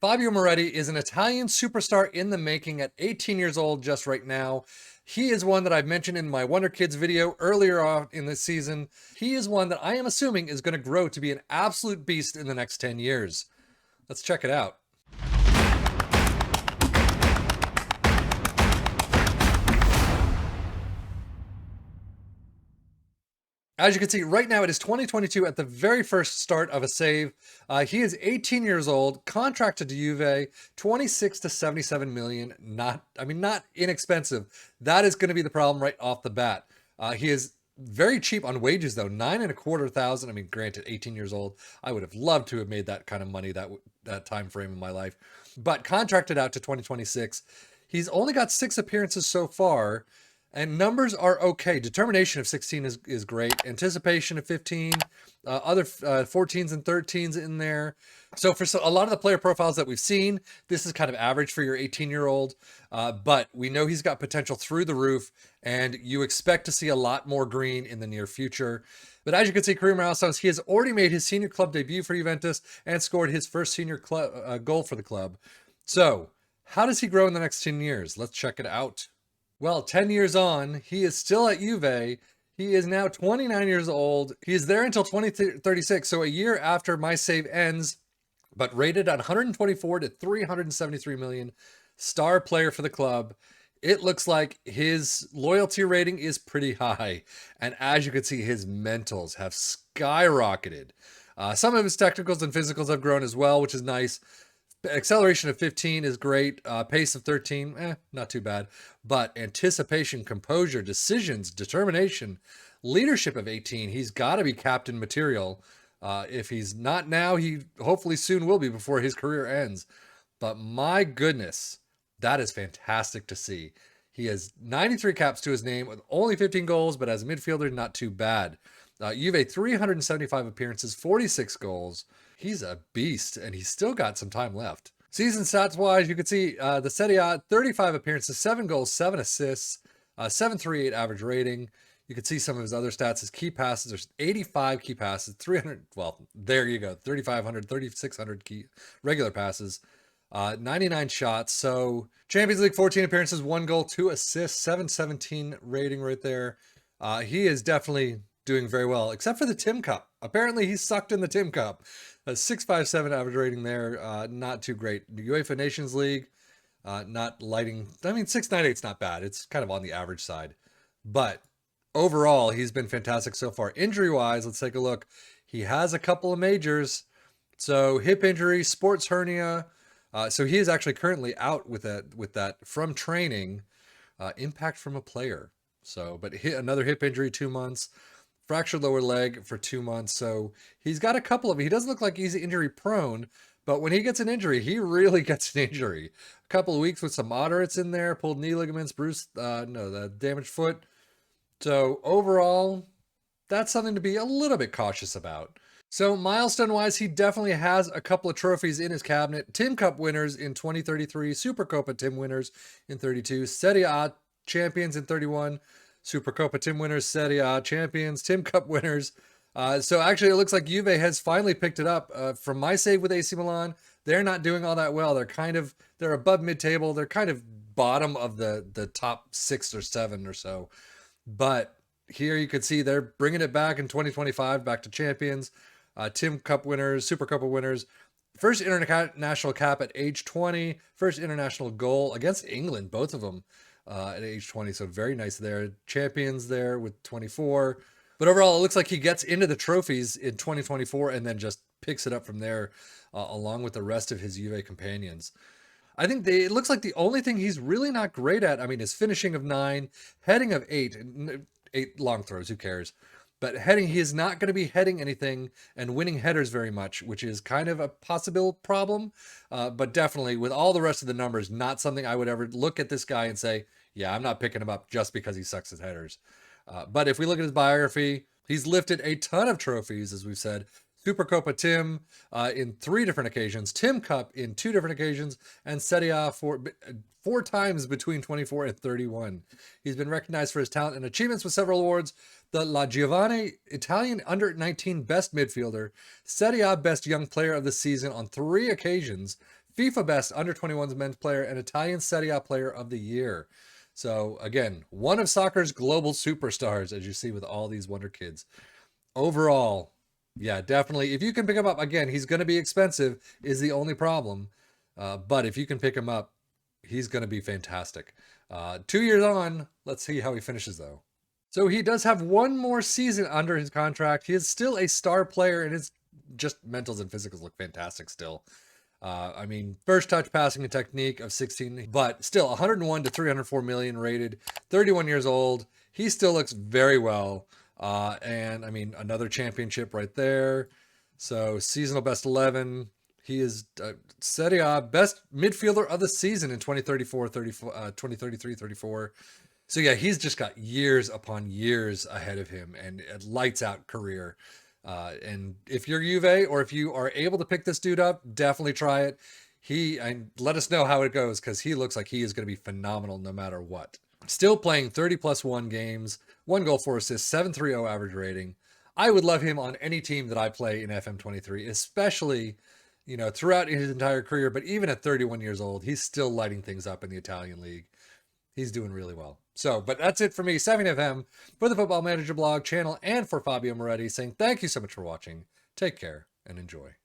Fabio Miretti is an Italian superstar in the making at 18 years old just right now. He is one that I've mentioned in my Wonder Kids video earlier on in this season. He is one that I am assuming is going to grow to be an absolute beast in the next 10 years. Let's check it out. As you can see, right now it is 2022 at the very first start of a save. He is 18 years old, contracted to Juve, 26 to 77 million. Not inexpensive. That is going to be the problem right off the bat. He is very cheap on wages though, 9,250. I mean, granted, 18 years old. I would have loved to have made that kind of money that time frame in my life, but contracted out to 2026. He's only got 6 appearances so far. And numbers are okay. Determination of 16 is great. Anticipation of 15. Other 14s and 13s in there. So for a lot of the player profiles that we've seen, this is kind of average for your 18-year-old. But we know he's got potential through the roof, and you expect to see a lot more green in the near future. But as you can see, career milestones, he has already made his senior club debut for Juventus and scored his first senior goal for the club. So how does he grow in the next 10 years? Let's check it out. Well, 10 years on, he is still at Juve. He is now 29 years old. He is there until 2036, so a year after my save ends, but rated at 124 to 373 million. Star player for the club. It looks like his loyalty rating is pretty high. And as you can see, his mentals have skyrocketed. Some of his technicals and physicals have grown as well, which is nice. Acceleration of 15 is great. Pace of 13, not too bad. But anticipation, composure, decisions, determination, leadership of 18. He's got to be captain material. If he's not now, he hopefully soon will be before his career ends. But my goodness, that is fantastic to see. He has 93 caps to his name with only 15 goals, but as a midfielder, not too bad. Juve, 375 appearances, 46 goals. He's a beast, and he's still got some time left. Season stats-wise, you can see the Serie A, 35 appearances, 7 goals, 7 assists, 7.38 average rating. You can see some of his other stats. His key passes, there's 85 key passes, 300, well, there you go, 3,500, 3,600 key regular passes, 99 shots. So Champions League, 14 appearances, 1 goal, 2 assists, 717 rating right there. He is definitely doing very well, except for the Tim Cup. Apparently, he sucked in the Tim Cup. A 6.57 average rating there, not too great. The UEFA Nations League, not lighting. I mean, 6.98 is not bad. It's kind of on the average side. But overall, he's been fantastic so far. Injury-wise, let's take a look. He has a couple of majors. So hip injury, sports hernia. So he is actually currently out with that from training. Impact from a player. So, but another hip injury, 2 months. Fractured lower leg for 2 months. So he's got a couple of, he doesn't look like he's injury prone, but when he gets an injury, he really gets an injury. A couple of weeks with some moderates in there, pulled knee ligaments, the damaged foot. So overall, that's something to be a little bit cautious about. So milestone wise, he definitely has a couple of trophies in his cabinet. Tim Cup winners in 2033, Supercopa Tim winners in 32, Serie A champions in 31, Supercopa Tim winners, Serie A champions, Tim Cup winners. So actually, it looks like Juve has finally picked it up. From my save with AC Milan, they're not doing all that well. They're above mid-table. They're kind of bottom of the top 6 or 7 or so. But here you can see they're bringing it back in 2025, back to champions, Tim Cup winners, Supercopa winners. First international cap at age 20. First international goal against England, both of them. At age 20, so very nice there. Champions there with 24. But overall, it looks like he gets into the trophies in 2024 and then just picks it up from there along with the rest of his Juve companions. I think it looks like the only thing he's really not great at, I mean, is finishing of 9, heading of 8. 8 long throws, who cares? But heading, he is not going to be heading anything and winning headers very much, which is kind of a possible problem. But definitely, with all the rest of the numbers, not something I would ever look at this guy and say, yeah, I'm not picking him up just because he sucks at headers. But if we look at his biography, he's lifted a ton of trophies, as we've said. Supercopa Tim in 3 different occasions, Tim Cup in 2 different occasions, and Serie A 4 times between 24 and 31. He's been recognized for his talent and achievements with several awards. The La Giovane Italian Under-19 Best Midfielder, Serie A Best Young Player of the Season on 3 occasions, FIFA Best Under 21s Men's Player, and Italian Serie A Player of the Year. So again, one of soccer's global superstars, as you see with all these wonder kids. Overall, yeah, definitely. If you can pick him up, again, he's going to be expensive, is the only problem. But if you can pick him up, he's going to be fantastic. 2 years on, let's see how he finishes, though. So he does have one more season under his contract. He is still a star player, and his just mentals and physicals look fantastic still. I mean, first touch, passing, and technique of 16, but still 101 to 304 million rated, 31 years old. He still looks very well. And I mean, another championship right there. So seasonal best 11. He is Serie A best midfielder of the season in 2033, 34. So yeah, he's just got years upon years ahead of him and a lights out career. And if you're Juve or if you are able to pick this dude up, definitely try it. And let us know how it goes because he looks like he is going to be phenomenal no matter what. Still playing 30+1 games, 1 goal, 4 assists, 7.30 average rating. I would love him on any team that I play in FM23, especially, throughout his entire career. But even at 31 years old, he's still lighting things up in the Italian league. He's doing really well. So, but that's it for me, Sefian FM, for the Football Manager blog channel, and for Fabio Miretti, saying thank you so much for watching. Take care and enjoy.